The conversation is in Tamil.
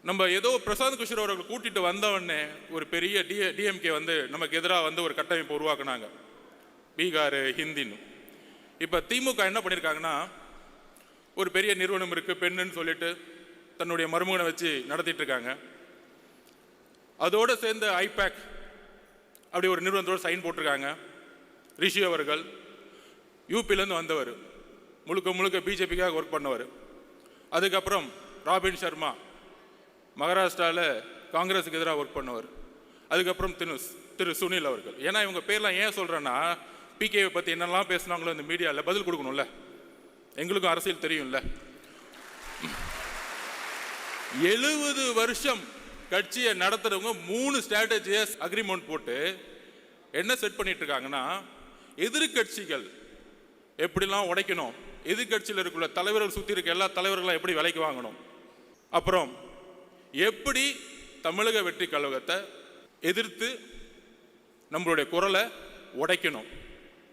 நம்ம ஏதோ பிரசாந்த் கிஷோர் அவர்கள் கூட்டிட்டு வந்தவொடனே ஒரு பெரிய டிஎம்கே வந்து நமக்கு எதிராக வந்து ஒரு கட்டமைப்பு உருவாக்குனாங்க, பீகார் ஹிந்தின்னு. இப்போ திமுக என்ன பண்ணியிருக்காங்கன்னா, ஒரு பெரிய நிறுவனம் இருக்குது பெண்ணுன்னு சொல்லிட்டு தன்னுடைய மருமகனை வச்சு நடத்திட்டு இருக்காங்க. அதோடு சேர்ந்து ஐபேக் அப்படி ஒரு நிறுவனத்தோடு சைன் போட்டிருக்காங்க. ரிஷி அவர்கள் யூபிலேருந்து வந்தவர், முழுக்க முழுக்க பிஜேபிக்காக ஒர்க் பண்ணவர். அதுக்கப்புறம் ராபின் சர்மா மகாராஷ்டிராவில் காங்கிரஸுக்கு எதிராக ஒர்க் பண்ணவர். அதுக்கப்புறம் திரு சுனில் அவர்கள். ஏன்னா இவங்க பேர்லாம் ஏன் சொல்கிறேன்னா, பிகேவை பற்றி என்னெல்லாம் பேசுனாங்களோ இந்த மீடியாவில் பதில் கொடுக்கணும்ல, எங்களுக்கும் அரசியல் தெரியும்ல. 70 வருஷம் கட்சியை நடத்துறவங்க 3 ஸ்ட்ராட்டஜியஸ் அக்ரிமெண்ட் போட்டு என்ன செட் பண்ணிட்டு இருக்காங்கன்னா, எதிர்கட்சிகள் எப்படிலாம் உடைக்கணும், எதிர்கட்சியில் இருக்கிற தலைவர்கள் சுற்றி இருக்க எல்லா தலைவர்களும் எப்படி விலைக்கு வாங்கணும், அப்புறம் எப்படி தமிழக வெற்றி கழகத்தை எதிர்த்து நம்மளுடைய குரலை உடைக்கணும்.